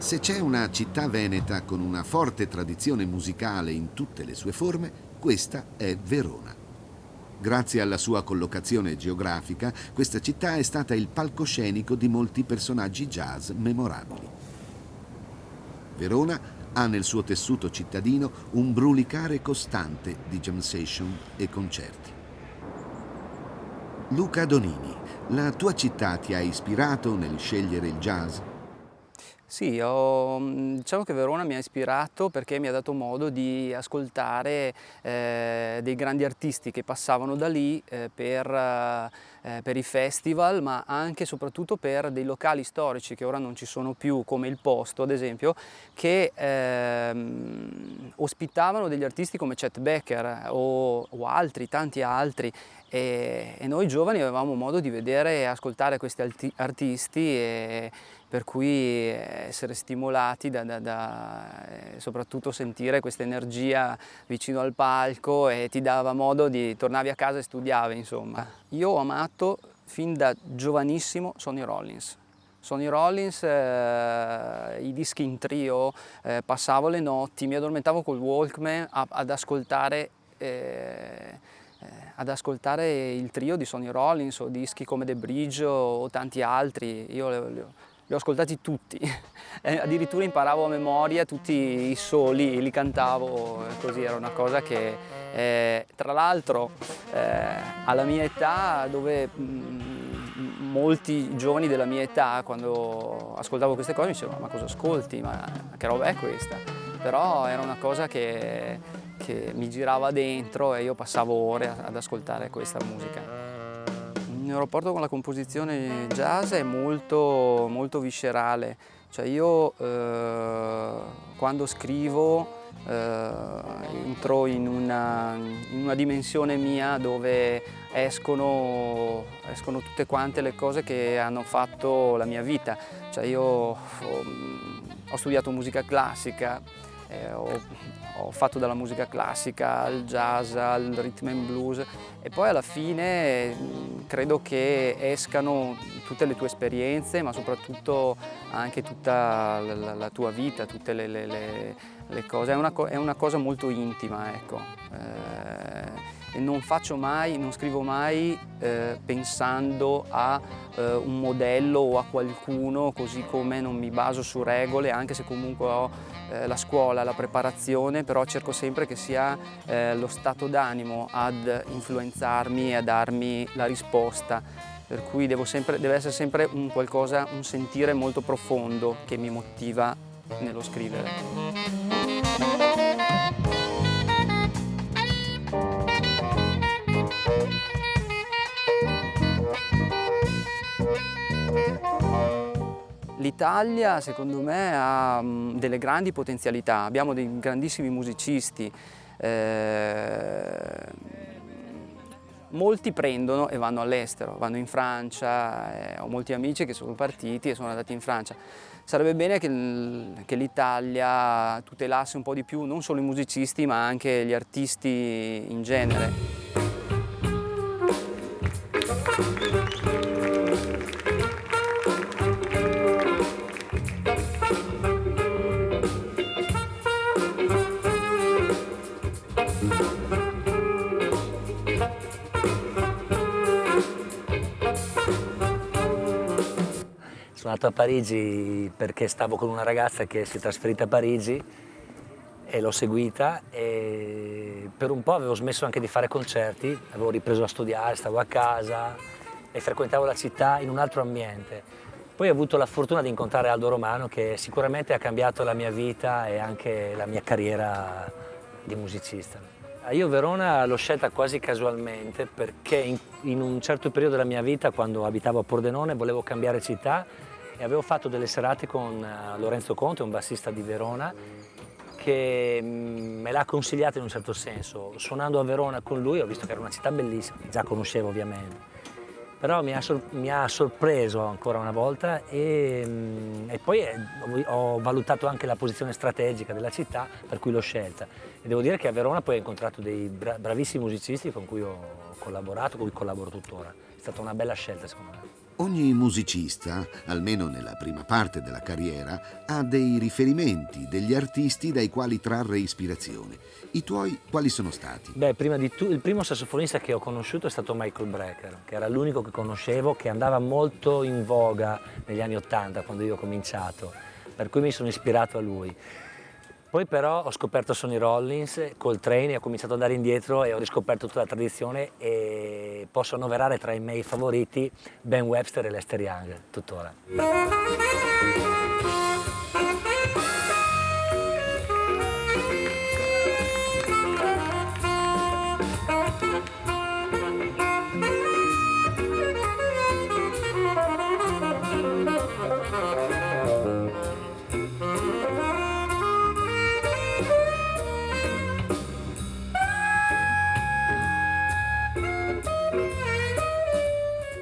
Se c'è una città veneta con una forte tradizione musicale in tutte le sue forme, questa è Verona. Grazie alla sua collocazione geografica, questa città è stata il palcoscenico di molti personaggi jazz memorabili. Verona ha nel suo tessuto cittadino un brulicare costante di jam session e concerti. Luca Donini, la tua città ti ha ispirato nel scegliere il jazz? Sì, diciamo che Verona mi ha ispirato perché mi ha dato modo di ascoltare dei grandi artisti che passavano da lì per i festival, ma anche e soprattutto per dei locali storici che ora non ci sono più, come il Posto ad esempio, che ospitavano degli artisti come Chet Baker o altri, tanti altri. E noi giovani avevamo modo di vedere e ascoltare questi artisti e per cui essere stimolati soprattutto sentire questa energia vicino al palco e ti dava modo di tornavi a casa e studiavi, insomma. Io ho amato fin da giovanissimo Sonny Rollins. Sonny Rollins, i dischi in trio, passavo le notti, mi addormentavo col Walkman ad ascoltare il trio di Sonny Rollins o dischi come The Bridge o tanti altri. Io li ho ascoltati tutti, addirittura imparavo a memoria tutti i soli, li cantavo, così era una cosa che tra l'altro alla mia età, dove molti giovani della mia età quando ascoltavo queste cose mi dicevano: ma cosa ascolti, ma che roba è questa? Però era una cosa che mi girava dentro e io passavo ore ad ascoltare questa musica. Il mio rapporto con la composizione jazz è molto, molto viscerale, cioè io quando scrivo entro in una dimensione mia dove escono tutte quante le cose che hanno fatto la mia vita, cioè io ho studiato musica classica, ho fatto dalla musica classica al jazz, al rhythm and blues e poi alla fine credo che escano tutte le tue esperienze, ma soprattutto anche tutta la tua vita, tutte le cose. È una cosa molto intima, ecco. E non scrivo mai pensando a un modello o a qualcuno, così come non mi baso su regole, anche se comunque ho la scuola, la preparazione, però cerco sempre che sia lo stato d'animo ad influenzarmi e a darmi la risposta, per cui deve essere sempre un sentire molto profondo che mi motiva nello scrivere. L'Italia secondo me ha delle grandi potenzialità, abbiamo dei grandissimi musicisti, molti prendono e vanno all'estero, vanno in Francia, ho molti amici che sono partiti e sono andati in Francia. Sarebbe bene che l'Italia tutelasse un po' di più non solo i musicisti ma anche gli artisti in genere. Sono andato a Parigi perché stavo con una ragazza che si è trasferita a Parigi e l'ho seguita e per un po' avevo smesso anche di fare concerti, avevo ripreso a studiare, stavo a casa e frequentavo la città in un altro ambiente. Poi ho avuto la fortuna di incontrare Aldo Romano che sicuramente ha cambiato la mia vita e anche la mia carriera di musicista. Io Verona l'ho scelta quasi casualmente perché in un certo periodo della mia vita, quando abitavo a Pordenone, volevo cambiare città e avevo fatto delle serate con Lorenzo Conte, un bassista di Verona, che me l'ha consigliata in un certo senso. Suonando a Verona con lui ho visto che era una città bellissima, che già conoscevo ovviamente, però mi ha sorpreso ancora una volta e poi ho valutato anche la posizione strategica della città, per cui l'ho scelta. E devo dire che a Verona poi ho incontrato dei bravissimi musicisti con cui ho collaborato, con cui collaboro tuttora. È stata una bella scelta secondo me. Ogni musicista, almeno nella prima parte della carriera, ha dei riferimenti, degli artisti dai quali trarre ispirazione. I tuoi quali sono stati? Beh, prima di tutto, il primo sassofonista che ho conosciuto è stato Michael Brecker, che era l'unico che conoscevo, che andava molto in voga negli anni '80, quando io ho cominciato, per cui mi sono ispirato a lui. Poi però ho scoperto Sonny Rollins, Coltrane, e ho cominciato ad andare indietro e ho riscoperto tutta la tradizione, e posso annoverare tra i miei favoriti Ben Webster e Lester Young, tuttora.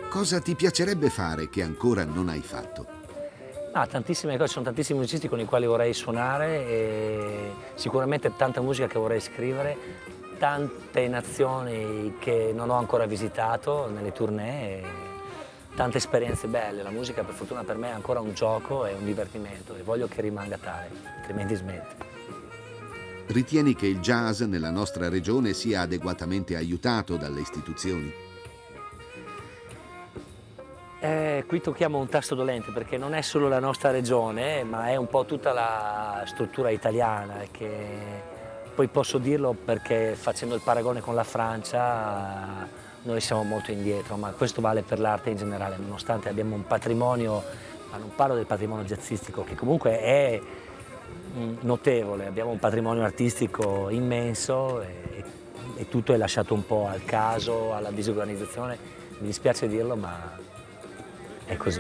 Cosa ti piacerebbe fare che ancora non hai fatto? Tantissime cose, ci sono tantissimi musicisti con i quali vorrei suonare e sicuramente tanta musica che vorrei scrivere, tante nazioni che non ho ancora visitato nelle tournée, tante esperienze belle. La musica per fortuna per me è ancora un gioco e un divertimento e voglio che rimanga tale, altrimenti smette. Ritieni che il jazz nella nostra regione sia adeguatamente aiutato dalle istituzioni? Qui tocchiamo un tasto dolente perché non è solo la nostra regione, ma è un po' tutta la struttura italiana, che poi posso dirlo perché facendo il paragone con la Francia noi siamo molto indietro, ma questo vale per l'arte in generale, nonostante abbiamo un patrimonio, ma non parlo del patrimonio jazzistico che comunque è notevole, abbiamo un patrimonio artistico immenso e tutto è lasciato un po' al caso, alla disorganizzazione, mi dispiace dirlo ma è così.